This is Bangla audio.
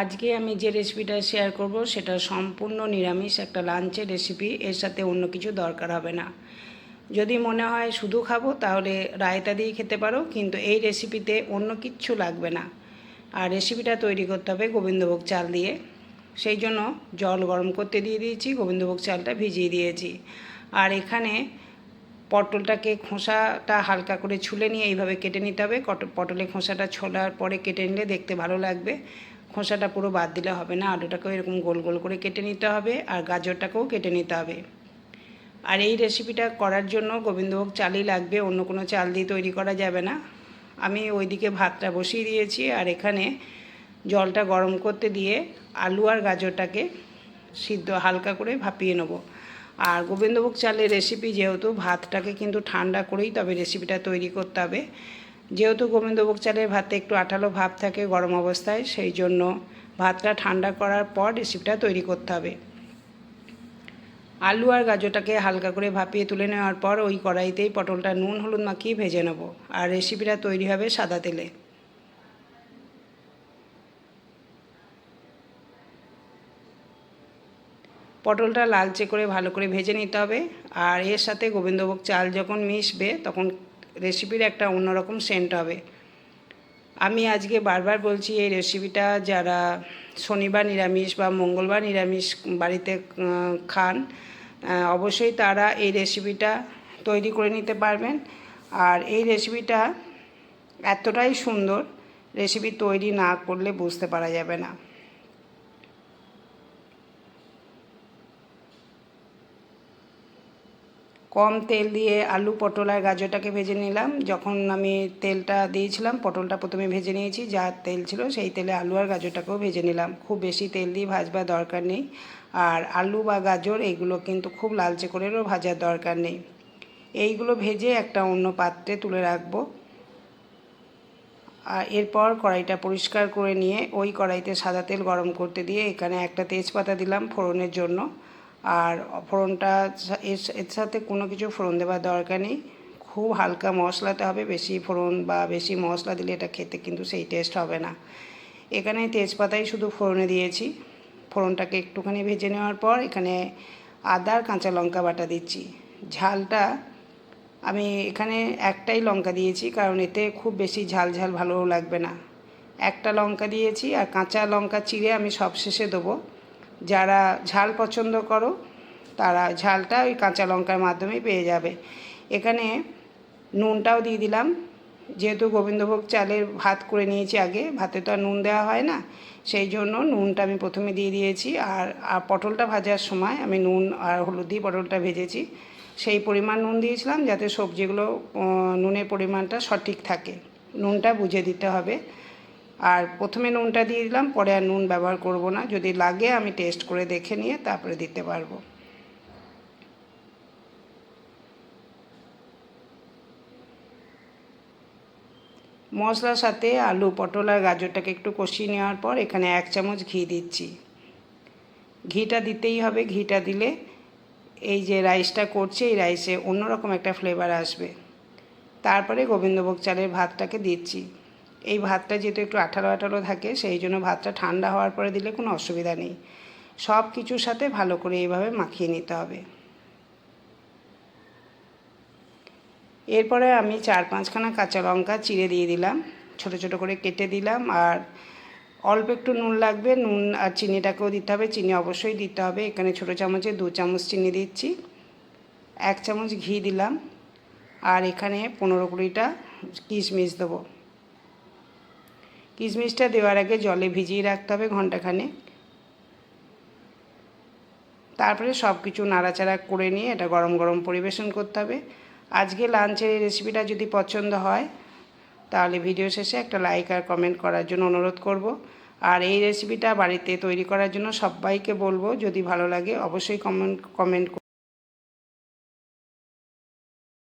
আজকে আমি যে রেসিপিটা শেয়ার করব সেটা সম্পূর্ণ নিরামিষ একটা লাঞ্চের রেসিপি। এর সাথে অন্য কিছু দরকার হবে না। যদি মনে হয় শুধু খাবো তাহলে রায়তা দিয়ে খেতে পারো, কিন্তু এই রেসিপিতে অন্য কিচ্ছু লাগবে না। আর রেসিপিটা তৈরি করতে হবে গোবিন্দভোগ চাল দিয়ে। সেই জন্য জল গরম করতে দিয়ে দিয়েছি, গোবিন্দভোগ চালটা ভিজিয়ে দিয়েছি। আর এখানে পটলটাকে খোসাটা হালকা করে ছুলে নিয়ে এইভাবে কেটে নিতে হবে। পটলের খোসাটা ছোলার পরে কেটে নিলে দেখতে ভালো লাগবে। খোসাটা পুরো বাদ দিলে হবে না। আলুটাকেও এরকম গোল গোল করে কেটে নিতে হবে, আর গাজরটাকেও কেটে নিতে হবে। আর এই রেসিপিটা করার জন্য গোবিন্দভোগ চালই লাগবে, অন্য কোনো চাল দিয়ে তৈরি করা যাবে না। আমি ওইদিকে ভাতটা বসিয়ে দিয়েছি, আর এখানে জলটা গরম করতে দিয়ে আলু আর গাজরটাকে সিদ্ধ হালকা করে ভাপিয়ে নেব। আর গোবিন্দভোগ চালের রেসিপি যেহেতু, ভাতটাকে কিন্তু ঠান্ডা করেই তবে রেসিপিটা তৈরি করতে হবে। যেহেতু গোবিন্দভোগ চালের ভাতে একটু আঠালো ভাব থাকে গরম অবস্থায়, সেই জন্য ভাতটা ঠান্ডা করার পর রেসিপিটা তৈরি করতে হবে। আলু আর গাজরটাকে হালকা করে ভাপিয়ে তুলে নেওয়ার পর ওই কড়াইতেই পটলটা নুন হলুদ মাখিয়ে ভেজে নেব। আর রেসিপিটা তৈরি হবে সাদা তেলে। পটলটা লালচে করে ভালো করে ভেজে নিতে হবে। আর এর সাথে গোবিন্দভোগ চাল যখন মিশবে তখন রেসিপির একটা অন্যরকম সেন্ট হবে। আমি আজকে বারবার বলছি, এই রেসিপিটা যারা শনিবার নিরামিষ বা মঙ্গলবার নিরামিষ বাড়িতে খান, অবশ্যই তারা এই রেসিপিটা তৈরি করে নিতে পারবেন। আর এই রেসিপিটা এতটাই সুন্দর, রেসিপি তৈরি না করলে বুঝতে পারা যাবে না। কম তেল দিয়ে আলু পটল আর গাজরটাকে ভেজে নিলাম। যখন আমি তেলটা দিয়েছিলাম, পটলটা প্রথমে ভেজে নিয়েছি, যা তেল ছিল সেই তেলে আলু আর গাজরটাকেও ভেজে নিলাম। খুব বেশি তেল দিয়ে ভাজবার দরকার নেই। আর আলু বা গাজর এগুলো কিন্তু খুব লালচে করেও ভাজার দরকার নেই। এইগুলো ভেজে একটা অন্য পাত্রে তুলে রাখবো। আর এরপর কড়াইটা পরিষ্কার করে নিয়ে ওই কড়াইতে সাদা তেল গরম করতে দিয়ে এখানে একটা তেজপাতা দিলাম ফোড়নের জন্য। আর ফোড়নটা এর সাথে কোনো কিছু ফোড়ন দেওয়ার দরকার নেই। খুব হালকা মশলাতে হবে, বেশি ফোড়ন বা বেশি মশলা দিলে এটা খেতে কিন্তু সেই টেস্ট হবে না। এখানে তেজপাতাই শুধু ফোড়নে দিয়েছি। ফোড়নটাকে একটুখানি ভেজে নেওয়ার পর এখানে আদা আর কাঁচা লঙ্কা বাটা দিচ্ছি। ঝালটা আমি এখানে একটাই লঙ্কা দিয়েছি, কারণ এতে খুব বেশি ঝাল ঝাল ভালো লাগবে না। একটা লঙ্কা দিয়েছি, আর কাঁচা লঙ্কা চিড়ে আমি সবশেষে দেবো। যারা ঝাল পছন্দ করো তারা ঝালটা ওই কাঁচা লঙ্কার মাধ্যমেই পেয়ে যাবে। এখানে নুনটাও দিয়ে দিলাম। যেহেতু গোবিন্দভোগ চালের ভাত করে নিয়েছি আগে, ভাতে তো আর নুন দেওয়া হয় না, সেই জন্য নুনটা আমি প্রথমে দিয়ে দিয়েছি। আর পটলটা ভাজার সময় আমি নুন আর হলুদ দিয়ে পটলটা ভেজেছি, সেই পরিমাণ নুন দিয়েছিলাম যাতে সবজিগুলো নুনের পরিমাণটা সঠিক থাকে। নুনটা বুঝে দিতে হবে। আর প্রথমে নুনটা দিয়ে দিলাম, পরে আর নুন ব্যবহার করব না। যদি লাগে আমি টেস্ট করে দেখে নিয়ে তারপরে দিতে পারবো। মশলার সাথে আলু পটল আর গাজরটাকে একটু কষিয়ে নেওয়ার পর এখানে 1 চামচ ঘি দিচ্ছি। ঘিটা দিতেই হবে। ঘিটা দিলে এই যে রাইসটা করছে, এই রাইসে অন্যরকম একটা ফ্লেভার আসবে। তারপরে গোবিন্দভোগ চালের ভাতটাকে দিচ্ছি। এই ভাতটা যেহেতু একটু আঠালো আঠালো থাকে, সেই জন্য ভাতটা ঠান্ডা হওয়ার পরে দিলে কোনো অসুবিধা নেই। সব কিছুর সাথে ভালো করে এইভাবে মাখিয়ে নিতে হবে। এরপরে আমি 4-5খানা কাঁচা লঙ্কা চিড়ে দিয়ে দিলাম, ছোটো ছোটো করে কেটে দিলাম। আর অল্প একটু নুন লাগবে, নুন আর চিনিটাকেও দিতে হবে। চিনি অবশ্যই দিতে হবে। এখানে ছোটো চামচে 2 চামচ চিনি দিচ্ছি। 1 চামচ ঘি দিলাম। আর এখানে 15-20টা কিশমিশ দেবো। কিশমিশটা দেওয়ার আগে জলে ভিজিয়ে রাখতে হবে ঘন্টাখানেক। তারপরে সব কিছু নাড়াচাড়া করে নিয়ে এটা গরম গরম পরিবেশন করতে হবে। আজকে লাঞ্চের এই রেসিপিটা যদি পছন্দ হয় তাহলে ভিডিও শেষে একটা লাইক আর কমেন্ট করার জন্য অনুরোধ করব। আর এই রেসিপিটা বাড়িতে তৈরি করার জন্য সবাইকে বলবো, যদি ভালো লাগে অবশ্যই কমেন্ট